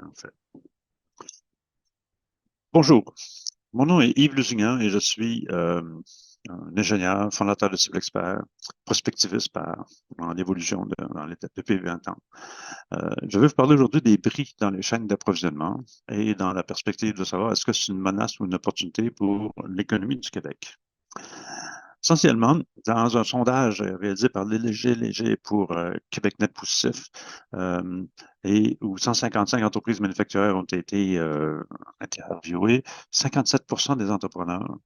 en fait. Bonjour, mon nom est Yves Lusignan et je suis un ingénieur, fondateur de Cible Expert, prospectiviste en évolution depuis 20 ans. Je vais vous parler aujourd'hui des bris dans les chaînes d'approvisionnement et dans la perspective de savoir est-ce que c'est une menace ou une opportunité pour l'économie du Québec. Essentiellement, dans un sondage réalisé par Léger pour QuébecNet Positif, et où 155 entreprises manufacturières ont été interviewées, 57% des entrepreneurs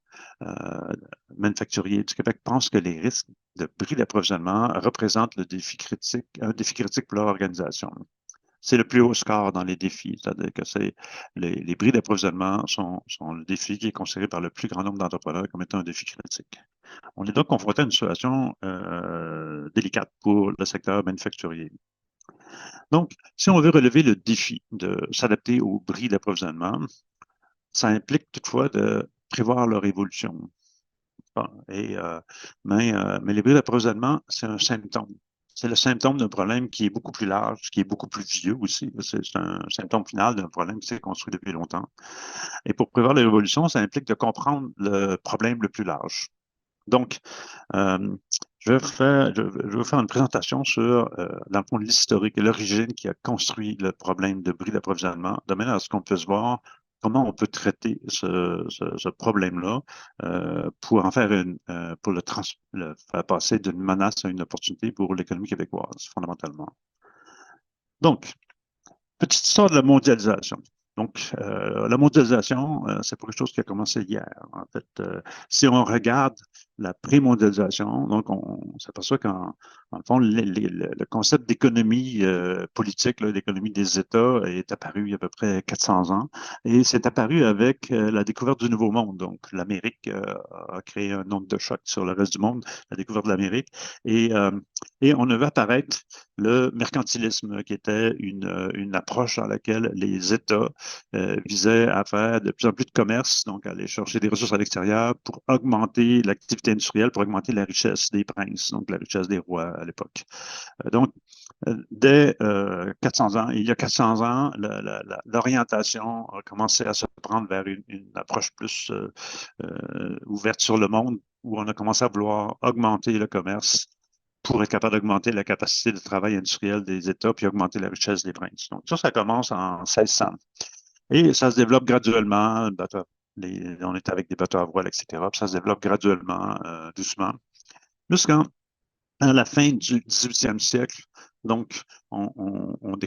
euh, manufacturiers du Québec pensent que les risques de bris d'approvisionnement représentent un défi critique pour leur organisation. C'est le plus haut score dans les défis, c'est-à-dire que les bris d'approvisionnement sont le défi qui est considéré par le plus grand nombre d'entrepreneurs comme étant un défi critique. On est donc confronté à une situation délicate pour le secteur manufacturier. Donc, si on veut relever le défi de s'adapter aux bris d'approvisionnement, ça implique toutefois de prévoir leur évolution. Bon, mais les bris d'approvisionnement, c'est un symptôme. C'est le symptôme d'un problème qui est beaucoup plus large, qui est beaucoup plus vieux aussi. C'est un symptôme final d'un problème qui s'est construit depuis longtemps. Et pour prévoir l'évolution, ça implique de comprendre le problème le plus large. Donc, euh, je vais vous faire une présentation sur, dans le fond, l'historique et l'origine qui a construit le problème de bris d'approvisionnement, de manière à ce qu'on puisse voir comment on peut traiter ce problème-là pour en faire pour le faire passer d'une menace à une opportunité pour l'économie québécoise, fondamentalement. Donc, petite histoire de la mondialisation. Donc, la mondialisation, c'est pas quelque chose qui a commencé hier. En fait, si on regarde la pré-mondialisation, donc on s'aperçoit qu'en le fond, le concept d'économie politique, l'économie des États, est apparu il y a à peu près 400 ans. Et c'est apparu avec la découverte du Nouveau Monde. Donc, l'Amérique a créé un onde de choc sur le reste du monde, la découverte de l'Amérique. Et, euh, et on a vu apparaître le mercantilisme, qui était une approche dans laquelle les États visaient à faire de plus en plus de commerce, donc aller chercher des ressources à l'extérieur pour augmenter l'activité industrielle, pour augmenter la richesse des princes, donc la richesse des rois à l'époque. Donc, dès 400 ans, il y a 400 ans, l'orientation a commencé à se prendre vers une approche plus ouverte sur le monde, où on a commencé à vouloir augmenter le commerce pour être capable d'augmenter la capacité de travail industriel des États puis augmenter la richesse des princes. Donc, ça commence en 1600. Et ça se développe graduellement. On est avec des bateaux à voile, etc. Puis ça se développe graduellement, doucement, jusqu'à la fin du 18e siècle. Donc, on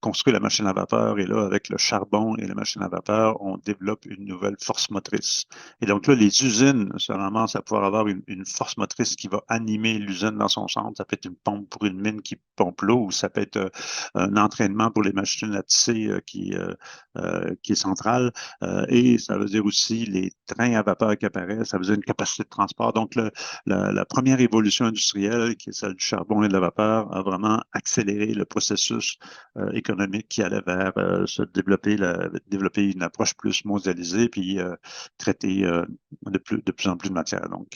construit la machine à vapeur et là, avec le charbon et la machine à vapeur, on développe une nouvelle force motrice. Et donc là, les usines se ramassent à pouvoir avoir une force motrice qui va animer l'usine dans son centre. Ça peut être une pompe pour une mine qui pompe l'eau ou ça peut être un entraînement pour les machines à tisser qui est central. Et ça veut dire aussi les trains à vapeur qui apparaissent. Ça veut dire une capacité de transport. Donc, la première évolution industrielle, qui est celle du charbon et de la vapeur, a vraiment accéléré le processus économique qui allait vers développer une approche plus mondialisée, puis traiter de plus en plus de matière, donc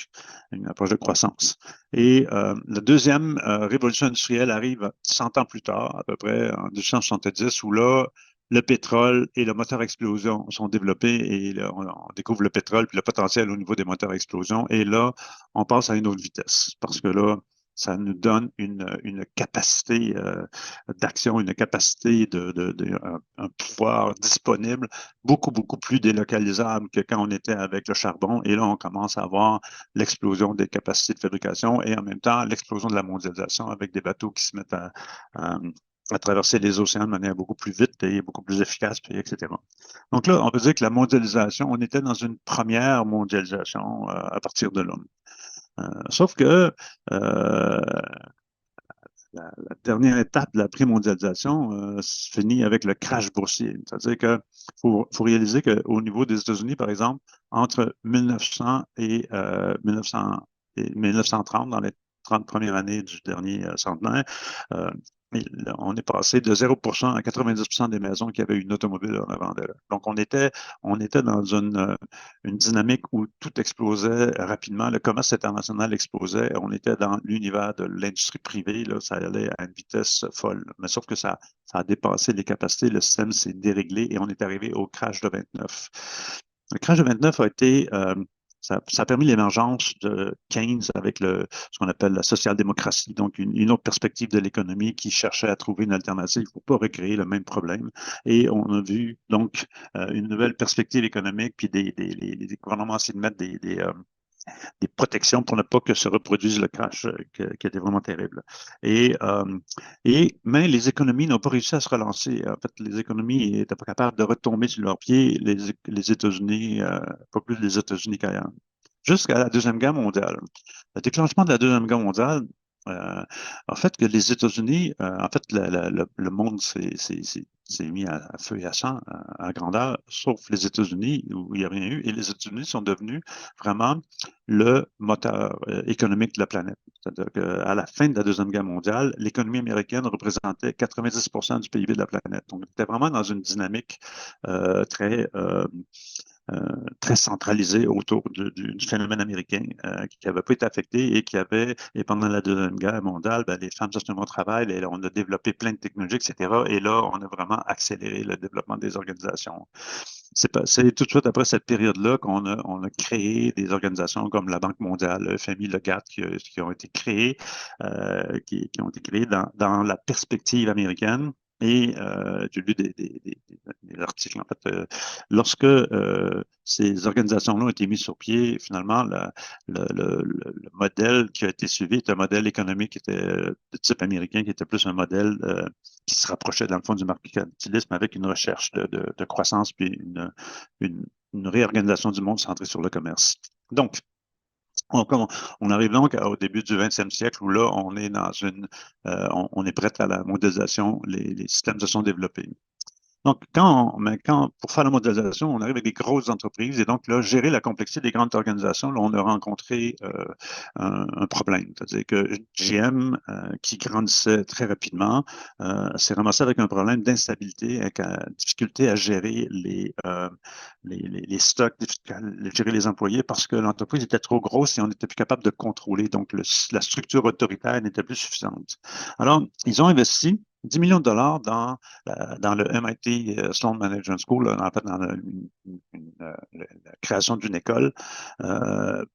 une approche de croissance. Et la deuxième révolution industrielle arrive 100 ans plus tard, à peu près en 1870, où là, le pétrole et le moteur à explosion sont développés et là, on découvre le pétrole puis le potentiel au niveau des moteurs à explosion. Et là, on passe à une autre vitesse parce que là, ça nous donne une capacité d'action, une capacité un pouvoir disponible beaucoup, beaucoup plus délocalisable que quand on était avec le charbon. Et là, on commence à avoir l'explosion des capacités de fabrication et en même temps l'explosion de la mondialisation avec des bateaux qui se mettent à traverser les océans de manière beaucoup plus vite et beaucoup plus efficace, puis etc. Donc là, on peut dire que la mondialisation, on était dans une première mondialisation à partir de l'homme. Sauf que la dernière étape de la prémondialisation se finit avec le crash boursier. C'est-à-dire qu'il faut réaliser qu'au niveau des États-Unis, par exemple, entre 1900 et 1930, dans les 30 premières années du dernier centenaire, On est passé de 0% à 90% des maisons qui avaient une automobile en avant d'elles. Donc, on était dans une dynamique où tout explosait rapidement. Le commerce international explosait. On était dans l'univers de l'industrie privée. Là, ça allait à une vitesse folle. Mais sauf que ça a dépassé les capacités. Le système s'est déréglé et on est arrivé au crash de 29. Le crash de 29 a été ça a permis l'émergence de Keynes avec ce qu'on appelle la social-démocratie, donc une autre perspective de l'économie qui cherchait à trouver une alternative pour ne pas recréer le même problème. Et on a vu donc une nouvelle perspective économique, puis les gouvernements essaient de mettre des protections pour ne pas que se reproduise le crash qui était vraiment terrible. Mais les économies n'ont pas réussi à se relancer. En fait, les économies n'étaient pas capables de retomber sur leurs pieds, les États-Unis, pas plus les États-Unis qu'ailleurs. Jusqu'à la Deuxième Guerre mondiale. Le déclenchement de la Deuxième Guerre mondiale en fait que les États-Unis, en fait, le monde s'est mis à feu et à sang à grandeur, sauf les États-Unis où il n'y a rien eu. Et les États-Unis sont devenus vraiment le moteur économique de la planète. C'est-à-dire qu'à la fin de la Deuxième Guerre mondiale, l'économie américaine représentait 90% du PIB de la planète. Donc, on était vraiment dans une dynamique très très centralisé autour du phénomène américain qui n'avait pas été affecté et pendant la Deuxième Guerre mondiale, ben, les femmes justement travaillent et on a développé plein de technologies, etc. Et là, on a vraiment accéléré le développement des organisations. C'est tout de suite après cette période-là qu'on a créé des organisations comme la Banque mondiale, le FMI, le GATT, qui ont été créées, qui ont été créées dans la perspective américaine. Et j'ai lu des articles, en fait, lorsque ces organisations-là ont été mises sur pied, finalement, le modèle qui a été suivi est un modèle économique qui était de type américain, qui était plus un modèle qui se rapprochait, dans le fond, du mercantilisme avec une recherche de croissance puis une réorganisation du monde centrée sur le commerce. Donc, on arrive donc au début du 20e siècle où là, on est on est prêt à la mondialisation, les systèmes se sont développés. Donc, pour faire la modélisation, on arrive avec des grosses entreprises et donc là, gérer la complexité des grandes organisations, là, on a rencontré un problème. C'est-à-dire que GM, qui grandissait très rapidement, s'est ramassé avec un problème d'instabilité, avec difficulté à gérer les stocks, gérer les employés parce que l'entreprise était trop grosse et on n'était plus capable de contrôler. Donc, la structure autoritaire n'était plus suffisante. Alors, ils ont investi 10 millions de dollars dans le MIT Sloan Management School, en fait, dans la création d'une école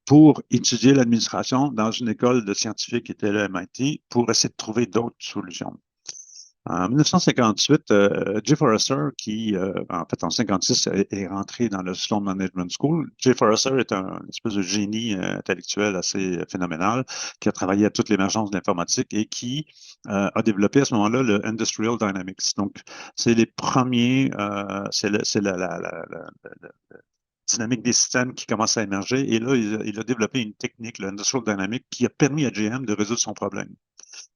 pour étudier l'administration dans une école de scientifiques qui était le MIT pour essayer de trouver d'autres solutions. En 1958, Jay Forrester, qui, en fait, en 56, est rentré dans le Sloan Management School. Jay Forrester est une espèce de génie intellectuel assez phénoménal, qui a travaillé à toute l'émergence de l'informatique et qui a développé à ce moment-là le Industrial Dynamics. Donc, c'est les premiers, c'est la dynamique des systèmes qui commence à émerger. Et là, il a développé une technique, le Industrial Dynamics, qui a permis à GM de résoudre son problème.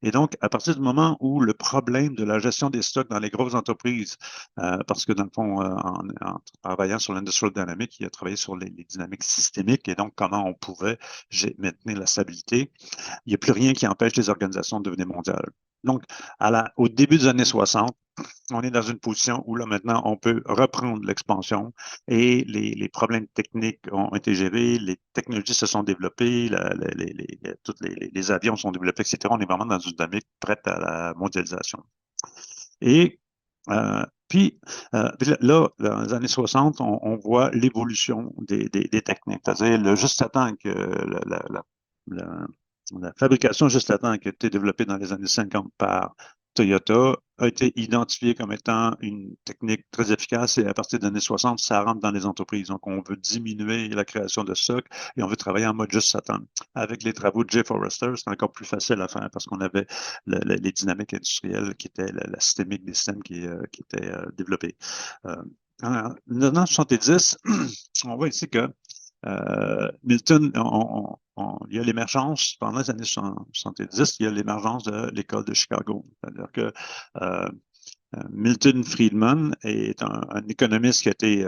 Et donc, à partir du moment où le problème de la gestion des stocks dans les grosses entreprises, parce que dans le fond, en travaillant sur l'Industrial Dynamics, il a travaillé sur les dynamiques systémiques et donc comment on pouvait maintenir la stabilité, il n'y a plus rien qui empêche les organisations de devenir mondiales. Donc, au début des années 60, on est dans une position où là maintenant on peut reprendre l'expansion et les problèmes techniques ont été gérés, les technologies se sont développées, tous les avions sont développés, etc. On est vraiment dans une dynamique prête à la mondialisation. Et puis là, dans les années 60, on voit l'évolution des techniques, c'est-à-dire juste à temps que la fabrication juste à temps qui a été développée dans les années 50 par Toyota a été identifiée comme étant une technique très efficace et à partir des années 60, ça rentre dans les entreprises. Donc, on veut diminuer la création de stock et on veut travailler en mode juste à temps. Avec les travaux de Jay Forrester, c'est encore plus facile à faire parce qu'on avait les dynamiques industrielles qui étaient la systémique des systèmes qui étaient développés. En 1970, on voit ici que Milton, il y a l'émergence, pendant les années 70, il y a l'émergence de l'école de Chicago. C'est-à-dire que Milton Friedman est un économiste qui a été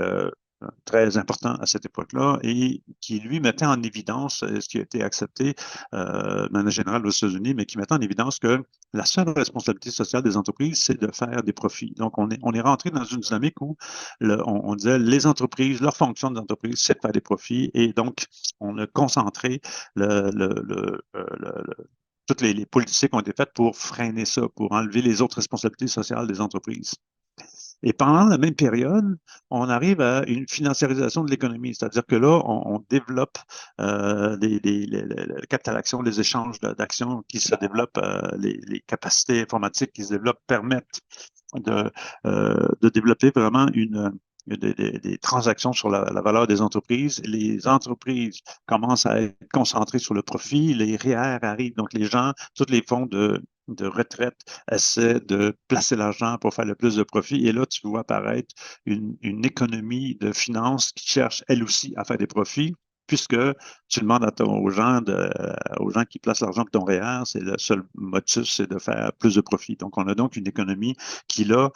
très important à cette époque-là et qui, lui, mettait en évidence ce qui a été accepté de manière générale aux États-Unis, mais qui mettait en évidence que la seule responsabilité sociale des entreprises, c'est de faire des profits. Donc, on est rentré dans une dynamique où on disait les entreprises, leur fonction des entreprises, c'est de faire des profits et donc, on a concentré toutes les politiques ont été faites pour freiner ça, pour enlever les autres responsabilités sociales des entreprises. Et pendant la même période, on arrive à une financiarisation de l'économie, c'est-à-dire que là, on développe le capital action, les échanges d'actions qui se développent, les capacités informatiques qui se développent permettent de, de développer vraiment des transactions sur la valeur des entreprises. Les entreprises commencent à être concentrées sur le profit, les REER arrivent, donc les gens, tous les fonds de retraite essaient de placer l'argent pour faire le plus de profit. Et là, tu vois apparaître une économie de finances qui cherche, elle aussi, à faire des profits, puisque tu demandes aux gens qui placent l'argent pour ton REER, c'est le seul motus, c'est de faire plus de profit. Donc, on a donc une économie qui, là,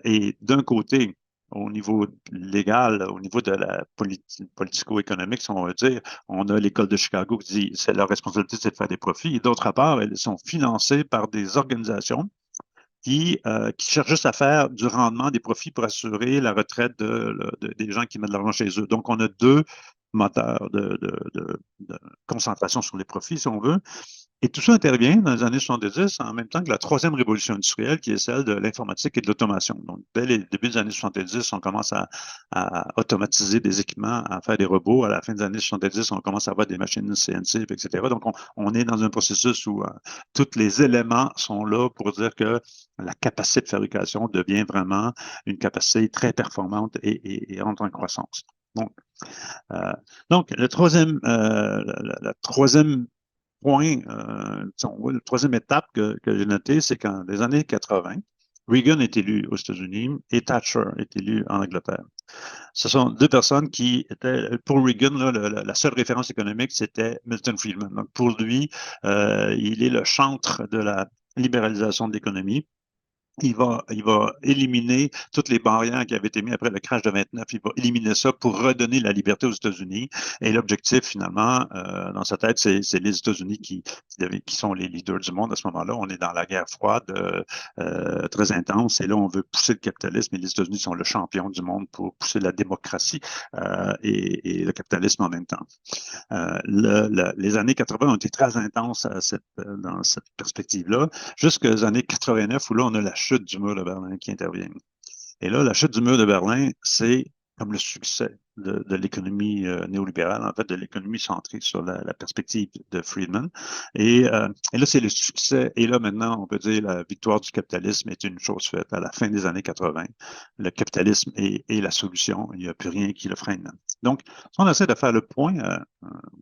est d'un côté, au niveau légal, au niveau de la politico-économique, si on veut dire, on a l'école de Chicago qui dit c'est leur responsabilité, c'est de faire des profits. Et d'autre part, elles sont financées par des organisations qui cherchent juste à faire du rendement, des profits pour assurer la retraite des gens qui mettent de l'argent chez eux. Donc, on a deux moteurs de concentration sur les profits, si on veut. Et tout ça intervient dans les années 70 en même temps que la troisième révolution industrielle, qui est celle de l'informatique et de l'automation. Donc, dès les débuts des années 70, on commence à automatiser des équipements, à faire des robots. À la fin des années 70, on commence à avoir des machines CNC, etc. Donc, on est dans un processus où tous les éléments sont là pour dire que la capacité de fabrication devient vraiment une capacité très performante et entre en croissance. Donc, euh, le troisième, la troisième point, la troisième étape que j'ai notée, c'est qu'en les années 80, Reagan est élu aux États-Unis et Thatcher est élu en Angleterre. Ce sont deux personnes qui étaient, pour Reagan, là, la seule référence économique, c'était Milton Friedman. Donc, pour lui, il est le chantre de la libéralisation de l'économie. Il va éliminer toutes les barrières qui avaient été mises après le crash de 29. Il va éliminer ça pour redonner la liberté aux États-Unis. Et l'objectif, finalement, dans sa tête, c'est les États-Unis qui sont les leaders du monde à ce moment-là. On est dans la guerre froide très intense. Et là, on veut pousser le capitalisme. Et les États-Unis sont le champion du monde pour pousser la démocratie et le capitalisme en même temps. Les années 80 ont été très intenses dans cette perspective-là, jusqu'aux années 89, où là, on a la chute du mur de Berlin qui intervient. Et là, la chute du mur de Berlin, c'est comme le succès de l'économie néolibérale, en fait, de l'économie centrée sur la perspective de Friedman. Et là, c'est le succès. Et là, maintenant, on peut dire la victoire du capitalisme est une chose faite. À la fin des années 80, le capitalisme est la solution. Il n'y a plus rien qui le freine. Donc, si on essaie de faire le point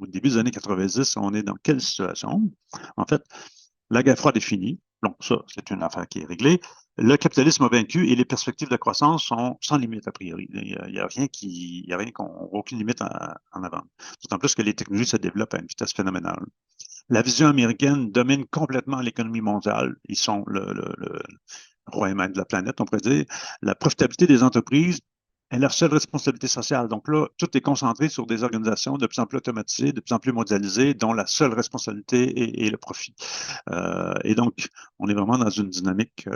au début des années 90, on est dans quelle situation? En fait, la guerre froide est finie. Donc, ça, c'est une affaire qui est réglée. Le capitalisme a vaincu et les perspectives de croissance sont sans limite, a priori. Il n'y a rien il y a rien aucune limite en avant. D'autant plus que les technologies se développent à une vitesse phénoménale. La vision américaine domine complètement l'économie mondiale. Ils sont le roi et maître de la planète, on pourrait dire. La profitabilité des entreprises est leur seule responsabilité sociale. Donc là, tout est concentré sur des organisations de plus en plus automatisées, de plus en plus mondialisées, dont la seule responsabilité est le profit. Et donc, on est vraiment dans une dynamique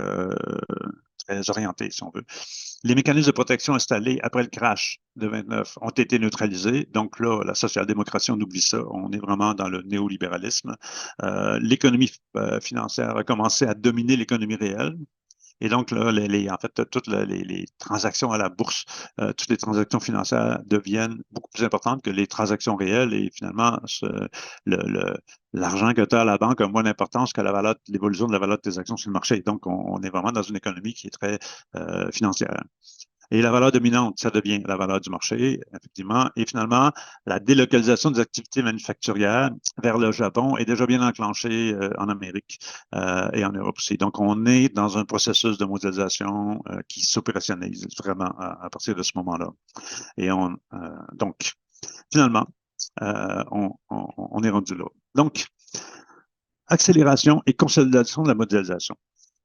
très orientée, si on veut. Les mécanismes de protection installés après le crash de 29 ont été neutralisés. Donc là, la social-démocratie, on oublie ça. On est vraiment dans le néolibéralisme. L'économie financière a commencé à dominer l'économie réelle. Et donc, là, en fait, toutes les transactions à la bourse, toutes les transactions financières deviennent beaucoup plus importantes que les transactions réelles. Et finalement, l'argent que tu as à la banque a moins d'importance que l'évolution de la valeur de tes actions sur le marché. Donc, on est vraiment dans une économie qui est très financière. Et la valeur dominante, ça devient la valeur du marché, effectivement. Et finalement, la délocalisation des activités manufacturières vers le Japon est déjà bien enclenchée en Amérique et en Europe aussi. Donc, on est dans un processus de mondialisation qui s'opérationnalise vraiment partir de ce moment-là. Et donc, finalement, on est rendu là. Donc, accélération et consolidation de la mondialisation.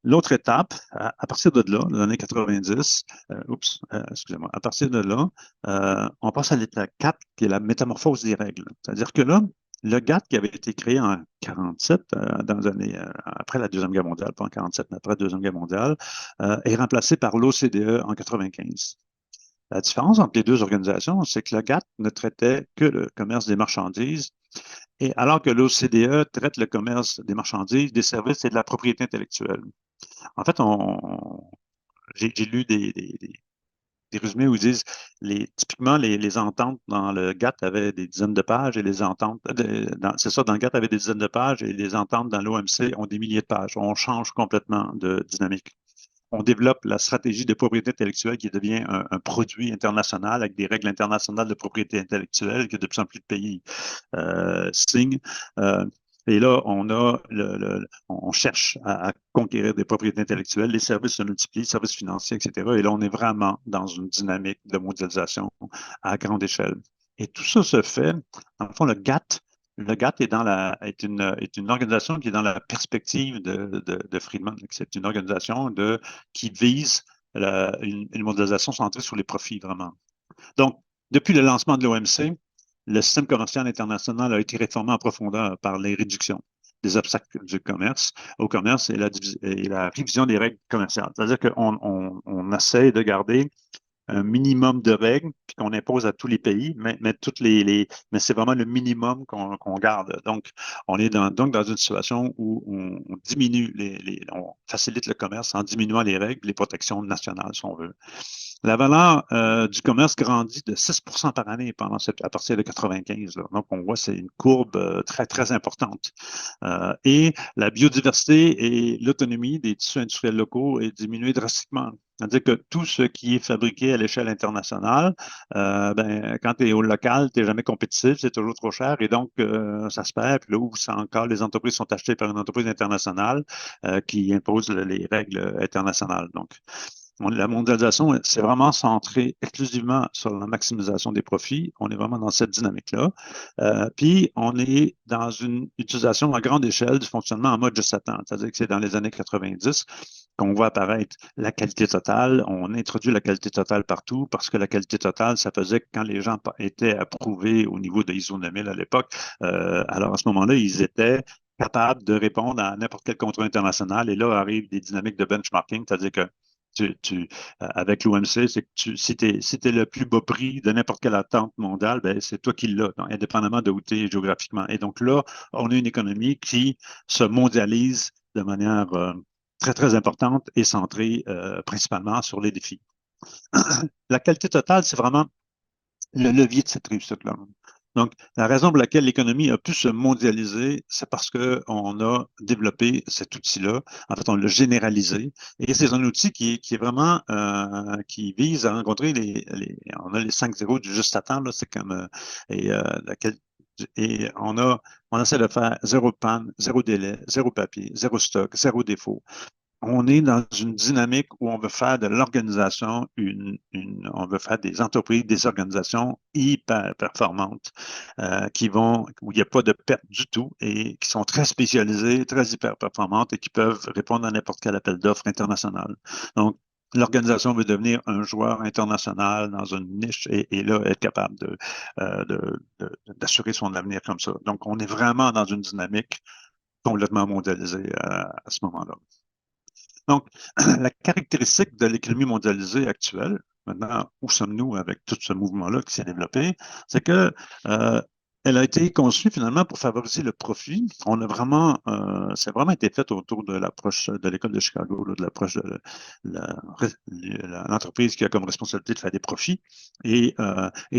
L'autre étape, à partir de là, dans les années 90, excusez-moi, à partir de là, on passe à l'étape 4, qui est la métamorphose des règles. C'est-à-dire que là, le GATT qui avait été créé en 47, dans les années, après la Deuxième Guerre mondiale, pas en 47, mais après la Deuxième Guerre mondiale, est remplacé par l'OCDE en 95. La différence entre les deux organisations, c'est que le GATT ne traitait que le commerce des marchandises, et alors que l'OCDE traite le commerce des marchandises, des services et de la propriété intellectuelle. En fait, j'ai lu des résumés où ils disent typiquement les ententes dans le GATT avaient des dizaines de pages et les ententes, c'est ça, dans le GATT avait des dizaines de pages et les ententes dans l'OMC ont des milliers de pages. On change complètement de dynamique. On développe la stratégie de propriété intellectuelle qui devient produit international avec des règles internationales de propriété intellectuelle que de plus en plus de pays signent. Et là, on cherche à conquérir des propriétés intellectuelles, les services se multiplient, services financiers, etc. Et là, on est vraiment dans une dynamique de mondialisation à grande échelle. Et tout ça se fait, dans le fond, le GATT est une organisation qui est dans la perspective de Friedman. C'est une organisation qui vise une mondialisation centrée sur les profits, vraiment. Donc, depuis le lancement de l'OMC, le système commercial international a été réformé en profondeur par les réductions des obstacles du commerce au commerce et la révision des règles commerciales. C'est-à-dire qu'on essaie de garder un minimum de règles qu'on impose à tous les pays, mais c'est vraiment le minimum qu'on garde. Donc, on est donc dans une situation où on diminue on facilite le commerce en diminuant les règles, les protections nationales, si on veut. La valeur du commerce grandit de 6 par année à partir de 95. Là. Donc, on voit c'est une courbe très, très importante. Et la biodiversité et l'autonomie des tissus industriels locaux est diminuée drastiquement. C'est-à-dire que tout ce qui est fabriqué à l'échelle internationale, quand tu es au local, tu n'es jamais compétitif, c'est toujours trop cher et donc ça se perd. Puis là où c'est encore, les entreprises sont achetées par une entreprise internationale qui impose les règles internationales. Donc, la mondialisation, c'est vraiment centré exclusivement sur la maximisation des profits. On est vraiment dans cette dynamique-là. Puis, on est dans une utilisation à grande échelle du fonctionnement en mode juste à temps. C'est-à-dire que c'est dans les années 90 qu'on voit apparaître la qualité totale. On introduit la qualité totale partout parce que la qualité totale, ça faisait que quand les gens étaient approuvés au niveau de ISO 9000 à l'époque, alors à ce moment-là, ils étaient capables de répondre à n'importe quel contrôle international. Et là arrivent des dynamiques de benchmarking, c'est-à-dire que avec l'OMC, c'est que si tu es le plus bas prix de n'importe quelle attente mondiale, ben, c'est toi qui l'as, indépendamment de où tu es géographiquement. Et donc là, on a une économie qui se mondialise de manière très, très importante et centrée principalement sur les défis. La qualité totale, c'est vraiment le levier de cette réussite-là. Donc, la raison pour laquelle l'économie a pu se mondialiser, c'est parce qu'on a développé cet outil-là. En fait, on l'a généralisé. Et c'est un outil qui est vraiment, qui vise à rencontrer on a les 5 0 du juste à temps, là, c'est comme, et on essaie de faire zéro panne, zéro délai, zéro papier, zéro stock, zéro défaut. On est dans une dynamique où on veut faire de l'organisation on veut faire des entreprises, des organisations hyper performantes où il n'y a pas de perte du tout et qui sont très spécialisées, très hyper performantes et qui peuvent répondre à n'importe quel appel d'offres international. Donc, l'organisation veut devenir un joueur international dans une niche et là, être capable d'assurer son avenir comme ça. Donc, on est vraiment dans une dynamique complètement mondialisée à ce moment-là. Donc, la caractéristique de l'économie mondialisée actuelle, maintenant, où sommes-nous avec tout ce mouvement-là qui s'est développé, c'est que elle a été conçue finalement pour favoriser le profit. C'est vraiment été fait autour de l'approche de l'école de Chicago, là, de l'approche de l'entreprise qui a comme responsabilité de faire des profits. Et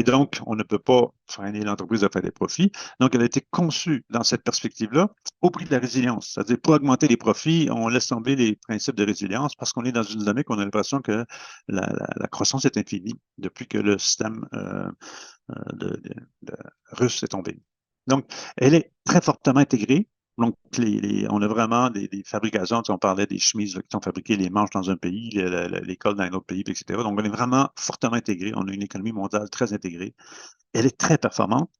donc, on ne peut pas freiner l'entreprise de faire des profits. Donc, elle a été conçue dans cette perspective-là au prix de la résilience. C'est-à-dire, pour augmenter les profits, on laisse tomber les principes de résilience parce qu'on est dans une dynamique où on a l'impression que la croissance est infinie depuis que le système russe est tombé. Donc, elle est très fortement intégrée. Donc, on a vraiment des fabrications. On parlait des chemises qui sont fabriquées, les manches dans un pays, les cols dans un autre pays, etc. Donc, on est vraiment fortement intégré. On a une économie mondiale très intégrée. Elle est très performante,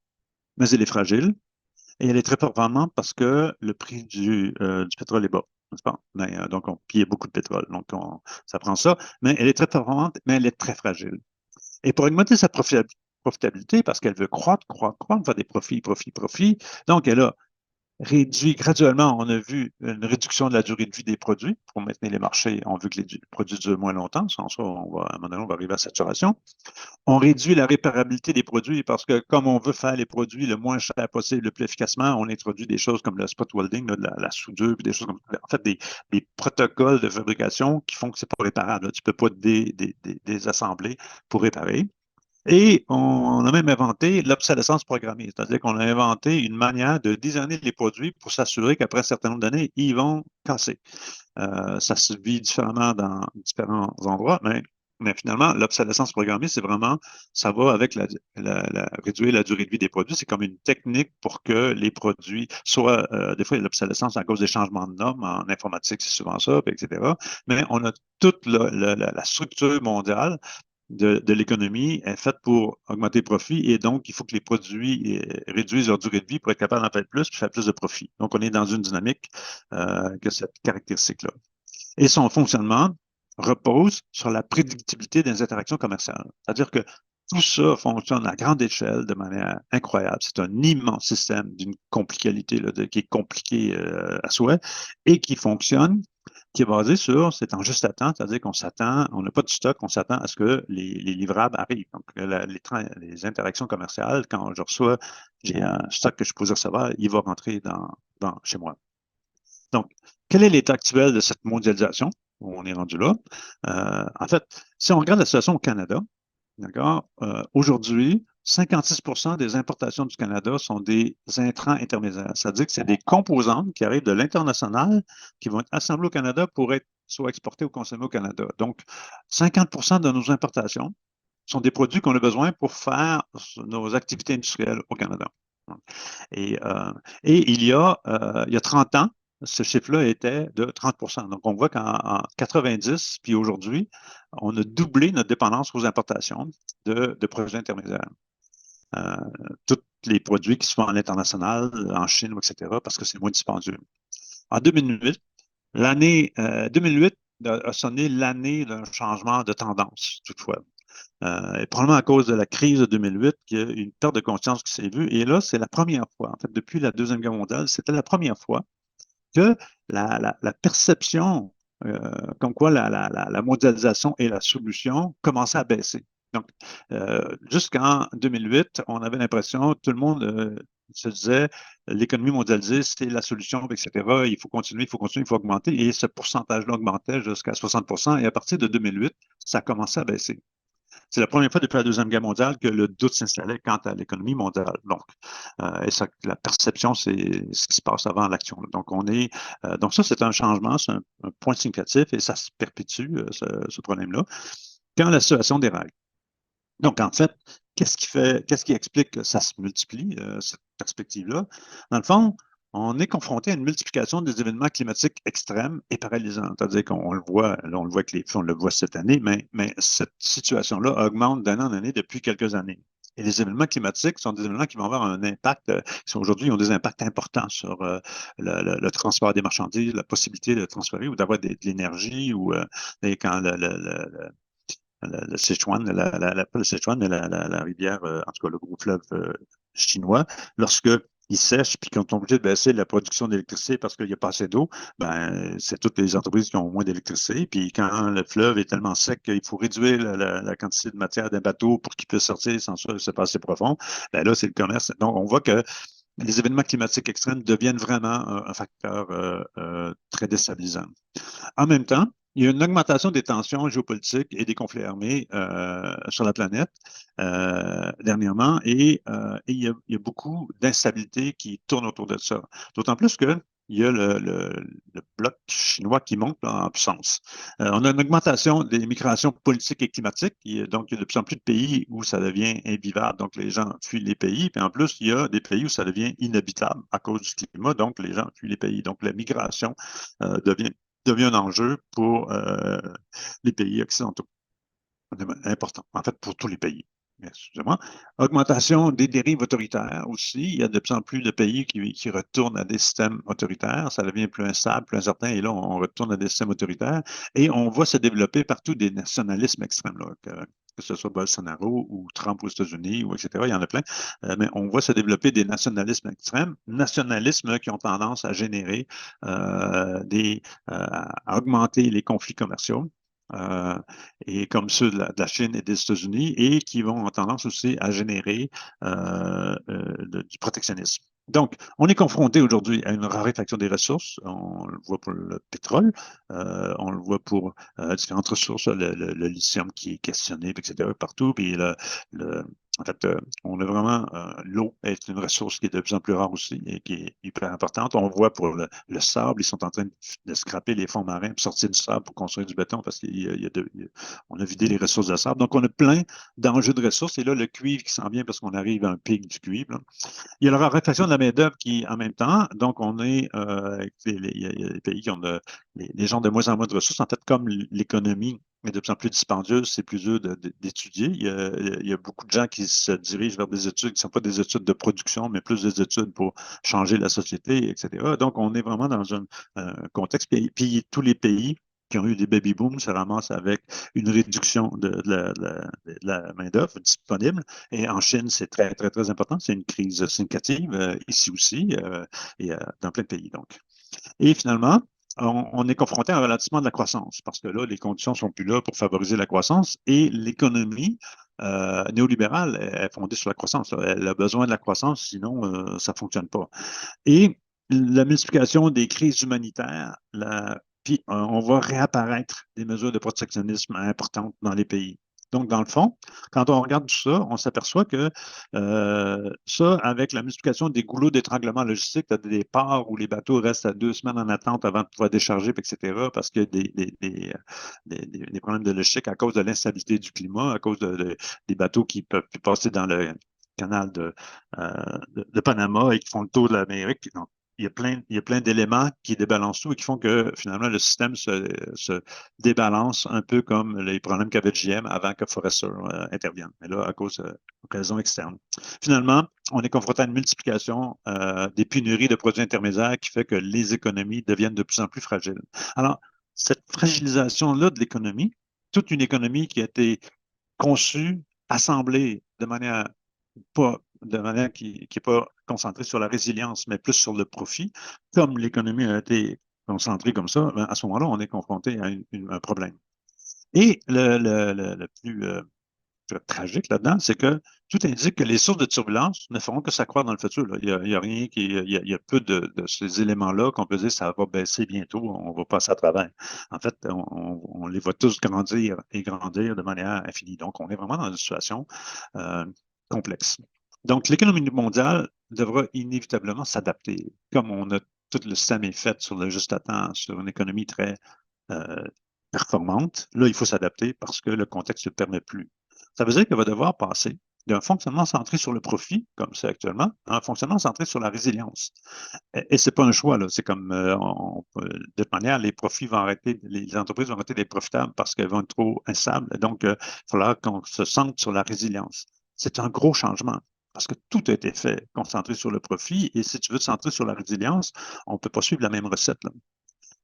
mais elle est fragile. Et elle est très performante parce que le prix du pétrole est bas. n'est-ce pas? Mais, donc, on pille beaucoup de pétrole. Donc, ça prend ça. Mais elle est très performante, mais elle est très fragile. Et pour augmenter sa profitabilité, parce qu'elle veut croître, croître, croître, faire des profits, profits, profits, donc elle a réduit graduellement, on a vu une réduction de la durée de vie des produits pour maintenir les marchés. On veut que les produits durent moins longtemps. Sans ça, à un moment donné, on va arriver à saturation. On réduit la réparabilité des produits parce que comme on veut faire les produits le moins cher possible, le plus efficacement, on introduit des choses comme le spot welding, là, la soudure, puis des choses comme ça. En fait, des protocoles de fabrication qui font que c'est pas réparable. Là. Tu peux pas désassembler pour réparer. Et on a même inventé l'obsolescence programmée, c'est-à-dire qu'on a inventé une manière de designer les produits pour s'assurer qu'après un certain nombre d'années, ils vont casser. Ça se vit différemment dans différents endroits, mais finalement, l'obsolescence programmée, c'est vraiment, ça va avec réduire la durée de vie des produits. C'est comme une technique pour que les produits soient, des fois, il y a l'obsolescence à cause des changements de normes. En informatique, c'est souvent ça, etc. Mais on a toute la structure mondiale de l'économie est faite pour augmenter le profit et donc il faut que les produits réduisent leur durée de vie pour être capable d'en faire plus et faire plus de profit. Donc, on est dans une dynamique que cette caractéristique-là. Et son fonctionnement repose sur la prédictibilité des interactions commerciales. C'est-à-dire que tout ça fonctionne à grande échelle de manière incroyable. C'est un immense système d'une compliqualité là, qui est compliqué à souhait et qui fonctionne, qui est basé sur, c'est en juste attente, c'est-à-dire qu'on s'attend, on n'a pas de stock, on s'attend à ce que les livrables arrivent. Donc, les interactions commerciales, quand je reçois, j'ai un stock que je peux recevoir, il va rentrer chez moi. Donc, quel est l'état actuel de cette mondialisation? On est rendu là. En fait, si on regarde la situation au Canada, d'accord, aujourd'hui, 56 des importations du Canada sont des intrants intermédiaires. C'est-à-dire que c'est des composantes qui arrivent de l'international qui vont être assemblées au Canada pour être soit exportées ou consommées au Canada. Donc, 50 de nos importations sont des produits qu'on a besoin pour faire nos activités industrielles au Canada. Et, euh, et il y a 30 ans, ce chiffre-là était de 30 Donc, on voit qu'en 90, puis aujourd'hui, on a doublé notre dépendance aux importations de produits intermédiaires. Euh, Tous les produits qui se font à l'international, en Chine, etc., parce que c'est moins dispendieux. En 2008, l'année 2008 a sonné l'année d'un changement de tendance, toutefois. Et probablement à cause de la crise de 2008, qu'il y a une perte de conscience qui s'est vue. Et là, c'est la première fois, en fait, depuis la Deuxième Guerre mondiale, c'était la première fois que la perception comme quoi la mondialisation est la solution commençait à baisser. Donc, jusqu'en 2008, on avait l'impression, tout le monde se disait, l'économie mondialisée, c'est la solution, etc. Il faut continuer, il faut continuer, il faut augmenter. Et ce pourcentage-là augmentait jusqu'à 60 Et à partir de 2008, ça a commencé à baisser. C'est la première fois depuis la Deuxième Guerre mondiale que le doute s'installait quant à l'économie mondiale. Donc, et ça, la perception, c'est ce qui se passe avant l'action. Donc, donc ça, c'est un changement, c'est un point significatif et ça se perpétue, ce problème-là, quand la situation déraille. Donc, en fait, qu'est-ce qui explique que ça se multiplie, cette perspective-là? Dans le fond, on est confronté à une multiplication des événements climatiques extrêmes et paralysants. C'est-à-dire qu'on le voit, là, on le voit avec les feux, on le voit cette année, mais cette situation-là augmente d'année en année depuis quelques années. Et les événements climatiques sont des événements qui vont avoir un impact, qui aujourd'hui ont des impacts importants sur le transport des marchandises, la possibilité de transférer ou d'avoir de l'énergie ou quand le Sichuan, pas le Sichuan, mais la rivière, en tout cas le gros fleuve chinois, lorsque il sèche, puis quand on est obligé de baisser la production d'électricité parce qu'il n'y a pas assez d'eau, ben, c'est toutes les entreprises qui ont moins d'électricité. Puis quand le fleuve est tellement sec qu'il faut réduire la quantité de matière d'un bateau pour qu'il puisse sortir sans ça, c'est pas assez profond, ben là, c'est le commerce. Donc, on voit que les événements climatiques extrêmes deviennent vraiment un facteur très déstabilisant. En même temps, il y a une augmentation des tensions géopolitiques et des conflits armés sur la planète dernièrement et il y a beaucoup d'instabilité qui tourne autour de ça. D'autant plus que il y a le bloc chinois qui monte en puissance. On a une augmentation des migrations politiques et climatiques. Donc, il y a de plus en plus de pays où ça devient invivable. Donc, les gens fuient les pays. Puis en plus, il y a des pays où ça devient inhabitable à cause du climat. Donc, les gens fuient les pays. Donc, la migration devient un enjeu pour les pays occidentaux. Important, en fait, pour tous les pays. excusez-moi, augmentation des dérives autoritaires aussi. Il y a de plus en plus de pays qui retournent à des systèmes autoritaires. Ça devient plus instable, plus incertain, et là, on retourne à des systèmes autoritaires. Et on voit se développer partout des nationalismes extrêmes, là, que ce soit Bolsonaro ou Trump aux États-Unis, ou etc. Il y en a plein. Mais on voit se développer des nationalismes extrêmes, nationalismes qui ont tendance à générer à augmenter les conflits commerciaux. Euh, et comme ceux de la Chine et des États-Unis, et qui vont en tendance aussi à générer du protectionnisme. Donc, on est confronté aujourd'hui à une raréfaction des ressources. On le voit pour le pétrole, on le voit pour différentes ressources, le lithium qui est questionné, etc., partout. Puis en fait, on a vraiment l'eau est une ressource qui est de plus en plus rare aussi et qui est hyper importante. On voit pour le sable, ils sont en train de scraper les fonds marins pour sortir du sable pour construire du béton parce qu'on a vidé les ressources de sable. Donc, on a plein d'enjeux de ressources. Et là, le cuivre qui s'en vient parce qu'on arrive à un pic du cuivre, là. Il y a la raréfaction de la main-d'œuvre qui, en même temps, donc on est, il y a des pays qui ont les gens de moins en moins de ressources. En fait, comme l'économie est de plus en plus dispendieuse, c'est plus dur d'étudier. Il y a beaucoup de gens qui se dirigent vers des études qui ne sont pas des études de production, mais plus des études pour changer la société, etc. Donc, on est vraiment dans un contexte. Puis tous les pays qui ont eu des baby booms se ramassent avec une réduction de la main-d'œuvre disponible. Et en Chine, c'est très, très, très important. C'est une crise significative, ici aussi, et dans plein de pays. Donc. Et finalement, on est confronté à un ralentissement de la croissance parce que là, les conditions ne sont plus là pour favoriser la croissance et l'économie néolibérale est fondée sur la croissance. Là. Elle a besoin de la croissance, sinon ça ne fonctionne pas. Et la multiplication des crises humanitaires, puis on va réapparaître des mesures de protectionnisme importantes dans les pays. Donc, dans le fond, quand on regarde tout ça, on s'aperçoit que ça, avec la multiplication des goulots d'étranglement logistique, tu as des ports où les bateaux restent à 2 semaines en attente avant de pouvoir décharger, etc., parce qu'il y a des problèmes de logistique à cause de l'instabilité du climat, à cause des bateaux qui peuvent plus passer dans le canal de Panama et qui font le tour de l'Amérique. Donc, il y a plein d'éléments qui débalancent tout et qui font que finalement le système se débalance un peu comme les problèmes qu'avait GM avant que Forrester intervienne. Mais là, à cause de raisons externes. Finalement, on est confronté à une multiplication des pénuries de produits intermédiaires qui fait que les économies deviennent de plus en plus fragiles. Alors, cette fragilisation-là de l'économie, toute une économie qui a été conçue, assemblée de manière qui n'est pas concentrée sur la résilience, mais plus sur le profit, comme l'économie a été concentrée comme ça, ben, à ce moment-là, on est confronté à un problème. Et le plus tragique là-dedans, c'est que tout indique que les sources de turbulence ne feront que s'accroître dans le futur. Là. Il y a rien il y a peu de ces éléments-là qu'on peut dire ça va baisser bientôt, on va passer à travers. En fait, on les voit tous grandir et grandir de manière infinie. Donc, on est vraiment dans une situation euh, complexe. Donc, l'économie mondiale devra inévitablement s'adapter. Comme on a tout le système est fait sur le juste à temps, sur une économie très euh, performante, là, il faut s'adapter parce que le contexte ne le permet plus. Ça veut dire qu'elle va devoir passer d'un fonctionnement centré sur le profit, comme c'est actuellement, à un fonctionnement centré sur la résilience. Et ce n'est pas un choix, là. C'est comme, de toute manière, les profits vont arrêter, les entreprises vont arrêter d'être profitables parce qu'elles vont être trop instables. Donc, il faudra qu'on se centre sur la résilience. C'est un gros changement parce que tout a été fait concentré sur le profit. Et si tu veux te centrer sur la résilience, on ne peut pas suivre la même recette, là.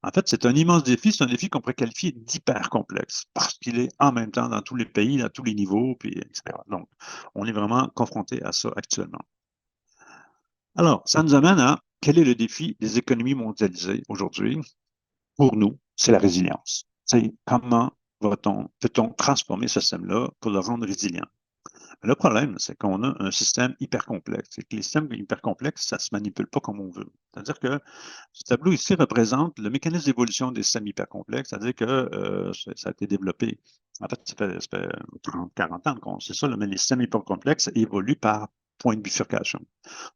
En fait, c'est un immense défi. C'est un défi qu'on pourrait qualifier d'hyper complexe parce qu'il est en même temps dans tous les pays, à tous les niveaux, puis, etc. Donc, on est vraiment confronté à ça actuellement. Alors, ça nous amène à quel est le défi des économies mondialisées aujourd'hui? Pour nous, c'est la résilience. C'est comment peut-on transformer ce système-là pour le rendre résilient? Le problème, c'est qu'on a un système hyper complexe. Et que les systèmes hyper complexes, ça ne se manipule pas comme on veut. C'est-à-dire que ce tableau ici représente le mécanisme d'évolution des systèmes hyper complexes, c'est-à-dire que ça a été développé. En fait, ça fait 30, 40 ans qu'on sait ça, mais les systèmes hyper complexes évoluent par point de bifurcation.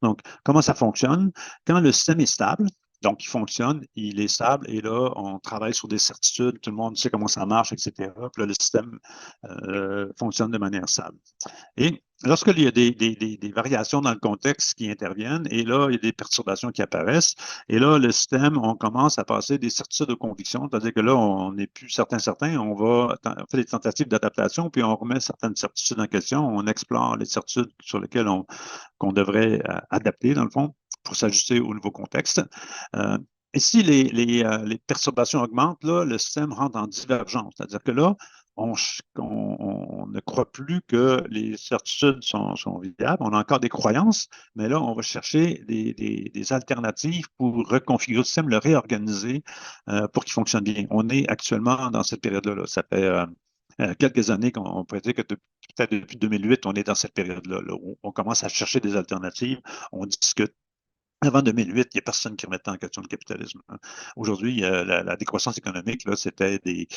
Donc, comment ça fonctionne? Quand le système est stable, donc il fonctionne, il est stable, et là, on travaille sur des certitudes, tout le monde sait comment ça marche, etc. Puis là, le système fonctionne de manière stable. Et lorsqu'il y a des variations dans le contexte qui interviennent, et là, il y a des perturbations qui apparaissent, et là, le système, on commence à passer des certitudes de conviction, c'est-à-dire que là, on n'est plus certain, on va faire des tentatives d'adaptation, puis on remet certaines certitudes en question, on explore les certitudes sur lesquelles qu'on devrait adapter, dans le fond, pour s'ajuster au nouveau contexte. Et si les perturbations augmentent, là, le système rentre en divergence, c'est-à-dire que là, on ne croit plus que les certitudes sont viables. On a encore des croyances, mais là, on va chercher des alternatives pour reconfigurer le système, le réorganiser pour qu'il fonctionne bien. On est actuellement dans cette période-là. Là. Ça fait quelques années qu'on pourrait dire que peut-être depuis 2008, on est dans cette période-là là, où on commence à chercher des alternatives. On discute. Avant 2008, il n'y a personne qui remettait en question le capitalisme. Hein. Aujourd'hui, la décroissance économique, là, c'était des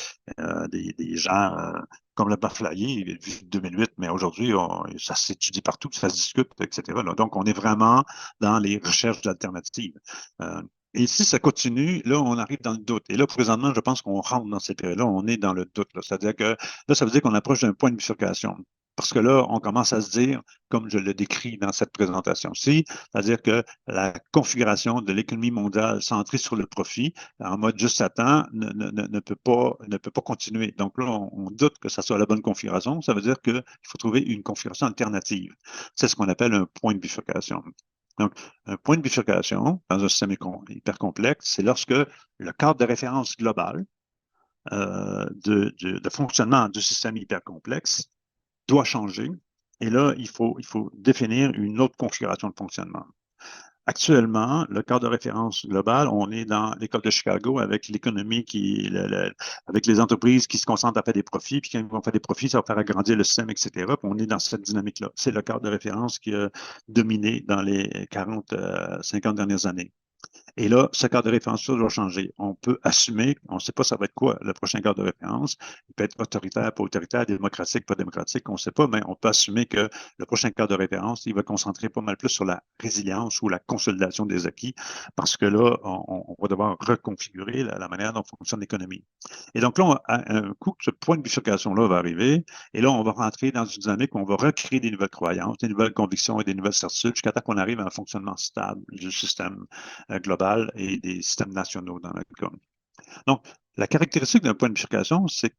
gens comme le Barflayer, vu 2008, mais aujourd'hui, ça s'étudie partout, ça se discute, etc. Là. Donc, on est vraiment dans les recherches d'alternatives. Euh, et si ça continue, là, on arrive dans le doute. Et là, présentement, je pense qu'on rentre dans cette période-là, on est dans le doute. C'est-à-dire que là, ça veut dire qu'on approche d'un point de bifurcation. Parce que là, on commence à se dire, comme je le décris dans cette présentation-ci, c'est-à-dire que la configuration de l'économie mondiale centrée sur le profit en mode juste à temps ne peut pas continuer. Donc là, on doute que ça soit la bonne configuration. Ça veut dire qu'il faut trouver une configuration alternative. C'est ce qu'on appelle un point de bifurcation. Donc, un point de bifurcation dans un système hyper complexe, c'est lorsque le cadre de référence global de fonctionnement du système hyper complexe doit changer. Et là, il faut définir une autre configuration de fonctionnement. Actuellement, le cadre de référence global, on est dans l'école de Chicago avec l'économie avec les entreprises qui se concentrent à faire des profits, puis quand ils vont faire des profits, ça va faire agrandir le système, etc. Puis on est dans cette dynamique-là. C'est le cadre de référence qui a dominé dans les 40, 50 dernières années. Et là, ce cadre de référence doit changer. On peut assumer, on ne sait pas ça va être quoi le prochain cadre de référence. Il peut être autoritaire, pas autoritaire, démocratique, pas démocratique, on ne sait pas, mais on peut assumer que le prochain cadre de référence, il va concentrer pas mal plus sur la résilience ou la consolidation des acquis, parce que là, on va devoir reconfigurer la manière dont fonctionne l'économie. Et donc là, à un coup, ce point de bifurcation-là va arriver, et là, on va rentrer dans une dynamique où on va recréer des nouvelles croyances, des nouvelles convictions et des nouvelles certitudes jusqu'à temps qu'on arrive à un fonctionnement stable du système global et des systèmes nationaux dans le cas. Donc, la caractéristique d'un point de bifurcation, c'est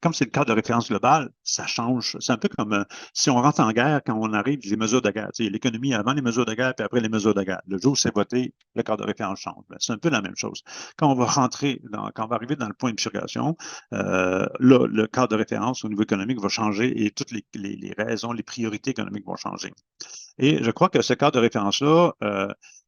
comme c'est le cadre de référence global, ça change. C'est un peu comme si on rentre en guerre quand on arrive les mesures de guerre. Tu sais, l'économie avant les mesures de guerre, puis après les mesures de guerre. Le jour où c'est voté, le cadre de référence change. Ben, c'est un peu la même chose. Quand on va quand on va arriver dans le point de bifurcation, là, le cadre de référence au niveau économique va changer et toutes les raisons, les priorités économiques vont changer. Et je crois que ce cadre de référence-là,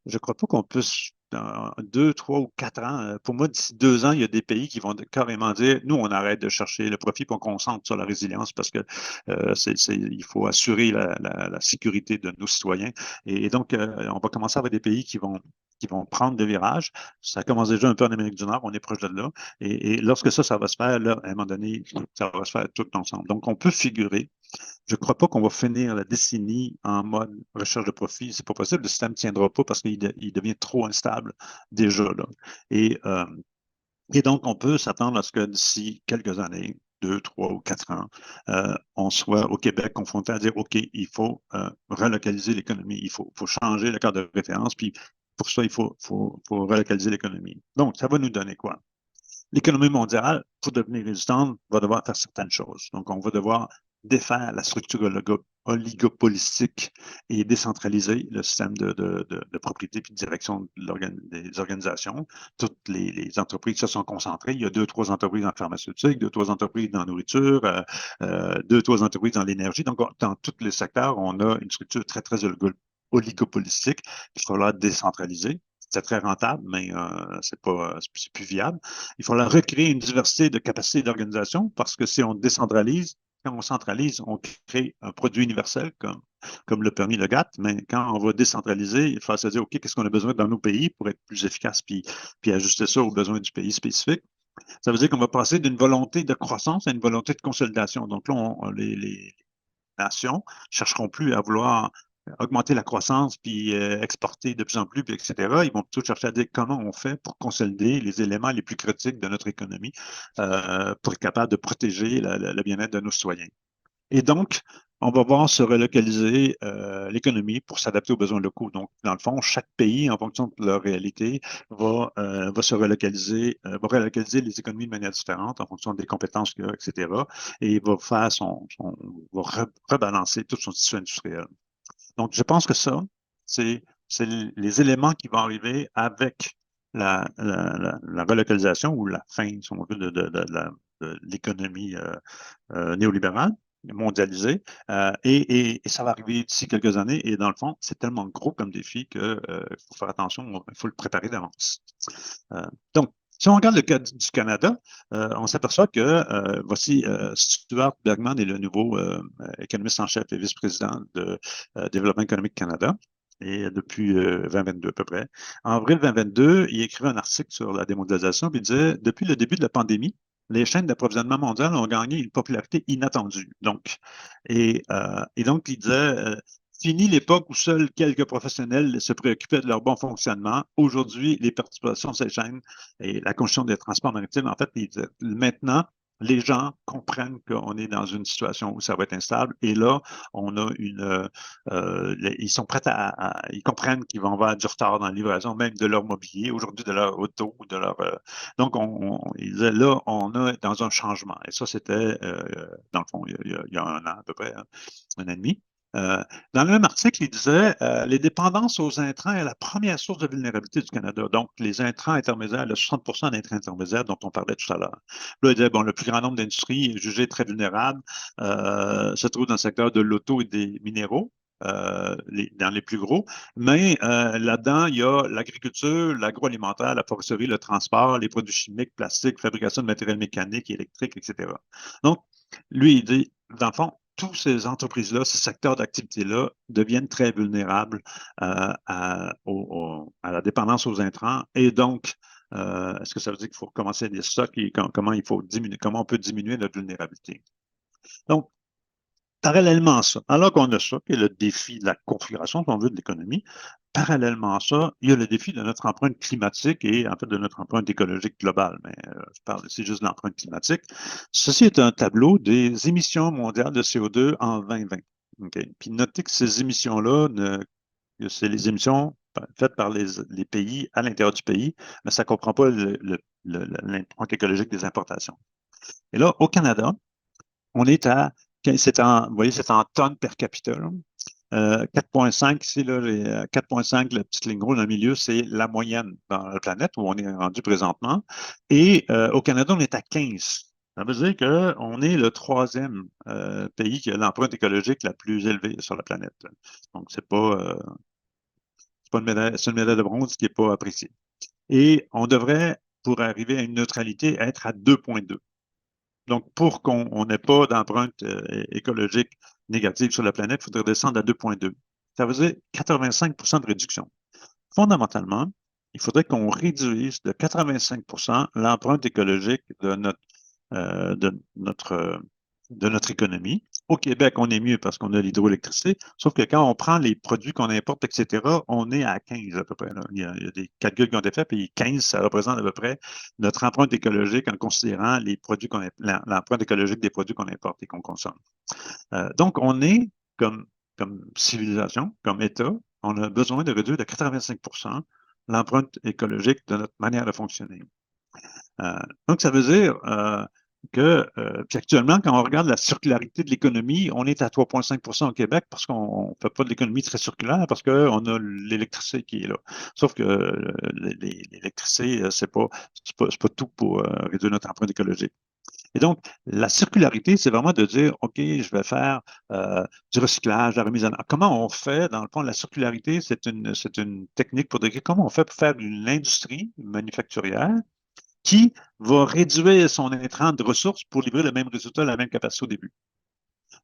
je ne crois pas qu'on puisse, dans 2, 3 ou 4 ans, pour moi, d'ici 2 ans, il y a des pays qui vont carrément dire, nous, on arrête de chercher le profit pour qu'on concentre sur la résilience parce que il faut assurer la sécurité de nos citoyens. Et donc, on va commencer avec des pays qui vont prendre des virages. Ça commence déjà un peu en Amérique du Nord, on est proche de là. Et lorsque ça va se faire, là, à un moment donné, ça va se faire tout ensemble. Donc, on peut figurer je ne crois pas qu'on va finir la décennie en mode recherche de profit. C'est pas possible. Le système ne tiendra pas parce qu'il devient trop instable déjà. Là. Et, euh, et donc, on peut s'attendre à ce que d'ici quelques années, 2, 3 ou 4 ans, on soit au Québec confronté à dire, OK, il faut relocaliser l'économie, faut changer le cadre de référence, puis pour ça, faut relocaliser l'économie. Donc, ça va nous donner quoi? L'économie mondiale, pour devenir résistante, va devoir faire certaines choses. Donc, on va devoir défaire la structure oligopolistique et décentraliser le système de propriété et de direction des organisations. Toutes les entreprises se sont concentrées. Il y a 2, 3 entreprises en pharmaceutique, 2, 3 entreprises dans la nourriture, 2, 3 entreprises dans l'énergie. Donc, dans tous les secteurs, on a une structure très, très oligopolistique qu'il va falloir décentraliser. C'est très rentable, mais c'est plus viable. Il faut recréer une diversité de capacités d'organisation parce que si on décentralise, quand on centralise, on crée un produit universel comme le permis le GATT, mais quand on va décentraliser, il faut se dire, OK, qu'est-ce qu'on a besoin dans nos pays pour être plus efficace, puis ajuster ça aux besoins du pays spécifique. Ça veut dire qu'on va passer d'une volonté de croissance à une volonté de consolidation. Donc là, les nations chercheront plus à vouloir augmenter la croissance puis exporter de plus en plus, puis etc. Ils vont plutôt chercher à dire comment on fait pour consolider les éléments les plus critiques de notre économie pour être capable de protéger le bien-être de nos citoyens. Et donc, on va voir se relocaliser l'économie pour s'adapter aux besoins locaux. Donc, dans le fond, chaque pays, en fonction de leur réalité, va se relocaliser, va relocaliser les économies de manière différente en fonction des compétences qu'il a, etc. Et va faire rebalancer tout son tissu industriel. Donc, je pense que ça, c'est les éléments qui vont arriver avec la relocalisation ou la fin, si on veut, de l'économie néolibérale, mondialisée, et ça va arriver d'ici quelques années. Et dans le fond, c'est tellement gros comme défi qu'il faut faire attention, il faut le préparer d'avance. Donc, si on regarde le cas du Canada, on s'aperçoit que voici Stuart Bergman est le nouveau économiste en chef et vice-président de Développement économique Canada. Et depuis 2022 à peu près. En avril 2022, il écrivait un article sur la démondialisation, puis il disait, depuis le début de la pandémie, les chaînes d'approvisionnement mondiales ont gagné une popularité inattendue. Et donc, il disait, fini l'époque où seuls quelques professionnels se préoccupaient de leur bon fonctionnement. Aujourd'hui, les participations de ces chaînes et la construction des transports maritimes, en fait, maintenant, les gens comprennent qu'on est dans une situation où ça va être instable. Et là, on a ils sont prêts ils comprennent qu'ils vont avoir du retard dans la livraison, même de leur mobilier, aujourd'hui de leur auto, de leur. Donc, ils disaient, là, on est dans un changement. Et ça, c'était, dans le fond, il y a un an à peu près, un an et demi. Dans le même article, il disait les dépendances aux intrants est la première source de vulnérabilité du Canada. Donc, les intrants intermédiaires, le 60 d'intrants intermédiaires dont on parlait tout à l'heure. Là, il disait bon, le plus grand nombre d'industries jugées très vulnérables se trouvent dans le secteur de l'auto et des minéraux. Dans les plus gros. Mais là-dedans, il y a l'agriculture, l'agroalimentaire, la foresterie, le transport, les produits chimiques, plastiques, fabrication de matériel mécanique, électrique, etc. Donc, lui, il dit, dans le fond, toutes ces entreprises-là, ces secteurs d'activité-là deviennent très vulnérables à la dépendance aux intrants. Et donc, est-ce que ça veut dire qu'il faut recommencer des stocks et comment on peut diminuer notre vulnérabilité? Donc, parallèlement à ça, alors qu'on a ça, qui est le défi de la configuration, si on veut, de l'économie, parallèlement à ça, il y a le défi de notre empreinte climatique et en fait de notre empreinte écologique globale. Mais je parle ici juste de l'empreinte climatique. Ceci est un tableau des émissions mondiales de CO2 en 2020. Okay? Puis notez que ces émissions-là, c'est les émissions faites par les pays à l'intérieur du pays, mais ça ne comprend pas l'empreinte écologique des importations. Et là, au Canada, on est vous voyez, c'est en tonnes per capita. 4,5 ici, là, 4,5, la petite ligne rouge dans le milieu, c'est la moyenne dans la planète où on est rendu présentement. Et au Canada, on est à 15. Ça veut dire qu'on est le troisième pays qui a l'empreinte écologique la plus élevée sur la planète. Donc, c'est une médaille de bronze qui n'est pas appréciée. Et on devrait, pour arriver à une neutralité, être à 2,2. Donc, pour qu'on n'ait pas d'empreinte écologique négative sur la planète, il faudrait descendre à 2,2. Ça veut dire 85 de réduction. Fondamentalement, il faudrait qu'on réduise de 85 l'empreinte écologique de notre économie. Au Québec, on est mieux parce qu'on a l'hydroélectricité, sauf que quand on prend les produits qu'on importe, etc., on est à 15 à peu près. Là. Il y a des calculs qui ont été faits, puis 15, ça représente à peu près notre empreinte écologique en considérant l'empreinte écologique des produits qu'on importe et qu'on consomme. Donc, on est comme civilisation, comme État, on a besoin de réduire de 85 l'empreinte écologique de notre manière de fonctionner. Donc, ça veut dire puis actuellement, quand on regarde la circularité de l'économie, on est à 3,5 au Québec parce qu'on ne fait pas de l'économie très circulaire parce qu'on a l'électricité qui est là. Sauf que l'électricité, c'est pas tout pour réduire notre empreinte écologique. Et donc, la circularité, c'est vraiment de dire, OK, je vais faire du recyclage, la remise en œuvre. Comment on fait, dans le fond, la circularité, c'est une technique pour dire comment on fait pour faire une industrie manufacturière qui va réduire son intrant de ressources pour livrer le même résultat, la même capacité au début.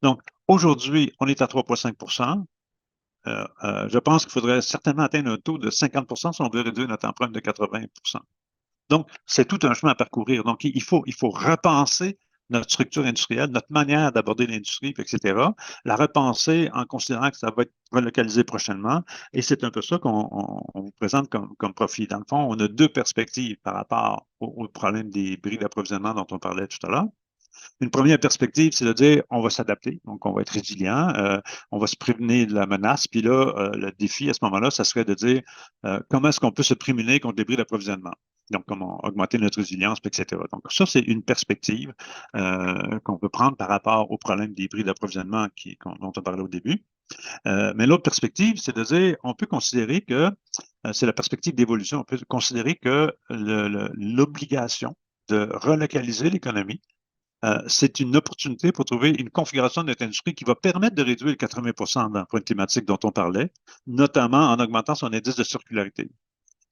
Donc, aujourd'hui, on est à 3,5 je pense qu'il faudrait certainement atteindre un taux de 50 si on veut réduire notre empreinte de 80 Donc, c'est tout un chemin à parcourir. Donc, il faut repenser notre structure industrielle, notre manière d'aborder l'industrie, etc., la repenser en considérant que ça va être relocalisé prochainement. Et c'est un peu ça qu'on vous présente comme profit. Dans le fond, on a deux perspectives par rapport au problème des bris d'approvisionnement dont on parlait tout à l'heure. Une première perspective, c'est de dire on va s'adapter, donc on va être résilient, on va se prévenir de la menace. Puis là, le défi à ce moment-là, ça serait de dire comment est-ce qu'on peut se prémunir contre les bris d'approvisionnement. Donc, comment augmenter notre résilience, etc. Donc, ça, c'est une perspective qu'on peut prendre par rapport au problème des bris d'approvisionnement dont on parlait au début. Mais l'autre perspective, c'est de dire, on peut considérer que, c'est la perspective d'évolution, on peut considérer que l'obligation de relocaliser l'économie, c'est une opportunité pour trouver une configuration de notre industrie qui va permettre de réduire les 80 d'empreintes climatiques dont on parlait, notamment en augmentant son indice de circularité.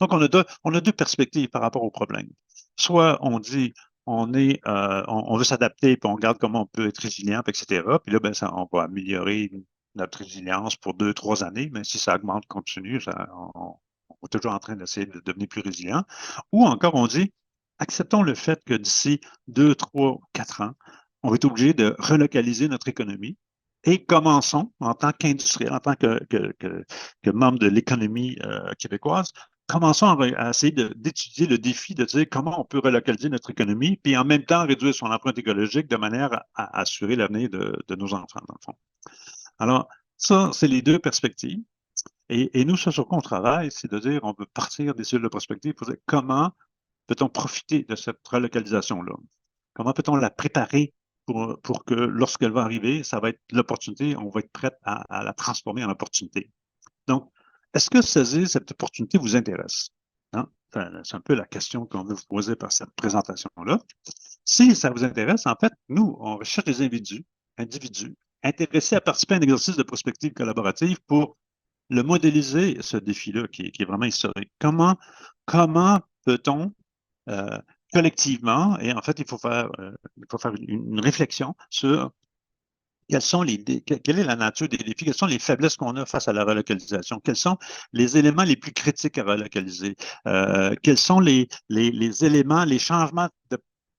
Donc, on a deux perspectives par rapport au problème. Soit on dit, on veut s'adapter, puis on regarde comment on peut être résilient, etc. Puis là, ben, on va améliorer notre résilience pour 2, 3 années, mais si ça augmente, continue, on est toujours en train d'essayer de devenir plus résilient. Ou encore, on dit, acceptons le fait que d'ici 2, 3, 4 ans, on va être obligé de relocaliser notre économie et commençons, en tant qu'industriel, en tant que membre de l'économie québécoise, commençons à essayer d'étudier le défi de dire comment on peut relocaliser notre économie, puis en même temps réduire son empreinte écologique de manière à assurer l'avenir de nos enfants, dans le fond. Alors, ça, c'est les deux perspectives. Et nous, ce sur quoi on travaille, c'est de dire on veut partir des cellules de prospective pour dire comment peut-on profiter de cette relocalisation-là? Comment peut-on la préparer pour que lorsqu'elle va arriver, ça va être l'opportunité, on va être prêt à la transformer en opportunité. Donc, est-ce que saisir cette opportunité vous intéresse? Hein? Enfin, c'est un peu la question qu'on veut vous poser par cette présentation-là. Si ça vous intéresse, en fait, nous, on recherche des individus intéressés à participer à un exercice de prospective collaborative pour le modéliser, ce défi-là, qui est vraiment historique. Comment peut-on collectivement, et en fait, il faut faire une réflexion sur quelle est la nature des défis, quelles sont les faiblesses qu'on a face à la relocalisation, quels sont les éléments les plus critiques à relocaliser, quels sont les éléments, les changements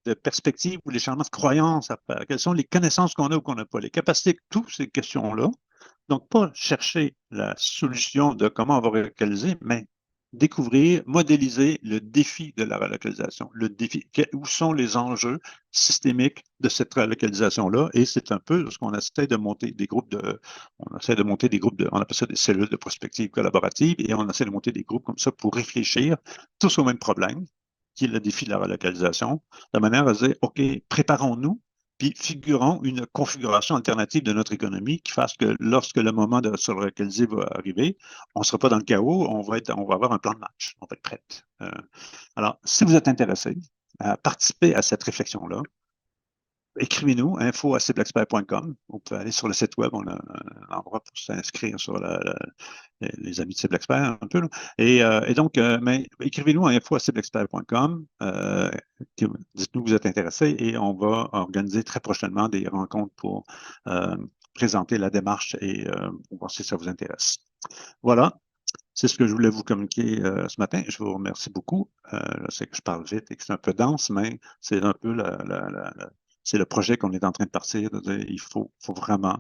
de perspective ou les changements de croyances à faire, quelles sont les connaissances qu'on a ou qu'on n'a pas, les capacités, toutes ces questions-là. Donc, pas chercher la solution de comment on va relocaliser, mais découvrir, modéliser le défi de la relocalisation, le défi, où sont les enjeux systémiques de cette relocalisation-là, et c'est un peu ce qu'on essaie de monter des groupes on essaie de monter des groupes on appelle ça des cellules de prospective collaborative, et on essaie de monter des groupes comme ça pour réfléchir tous au même problème, qui est le défi de la relocalisation, de manière à dire, OK, préparons-nous, puis figurons une configuration alternative de notre économie qui fasse que lorsque le moment de se relocaliser va arriver, on ne sera pas dans le chaos, on va avoir un plan de match, on va être prêt. Alors, si vous êtes intéressé à participer à cette réflexion-là, écrivez-nous, info@ciblexpert.com. Vous pouvez aller sur le site web, on a un endroit pour s'inscrire sur les amis de Ciblexpert un peu. Là. Et donc, mais écrivez-nous à info@ciblexpert.com. Dites-nous que vous êtes intéressé et on va organiser très prochainement des rencontres pour présenter la démarche et voir si ça vous intéresse. Voilà. C'est ce que je voulais vous communiquer ce matin. Je vous remercie beaucoup. Je sais que je parle vite et que c'est un peu dense, mais c'est un peu c'est le projet qu'on est en train de partir. De dire, il faut vraiment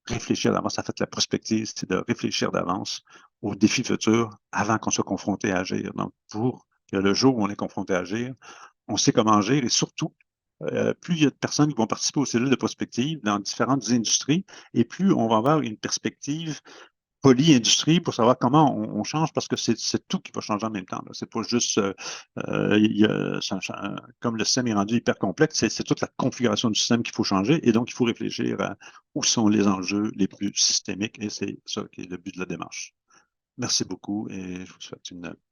réfléchir d'avance. Ça fait la prospective, c'est de réfléchir d'avance aux défis futurs avant qu'on soit confronté à agir. Donc, pour que le jour où on est confronté à agir, on sait comment agir et surtout, plus il y a de personnes qui vont participer aux cellules de prospective dans différentes industries et plus on va avoir une perspective polyindustrie pour savoir comment on change parce que c'est tout qui va changer en même temps. C'est pas juste comme le système est rendu hyper complexe, c'est toute la configuration du système qu'il faut changer et donc il faut réfléchir à où sont les enjeux les plus systémiques et c'est ça qui est le but de la démarche. Merci beaucoup et je vous souhaite une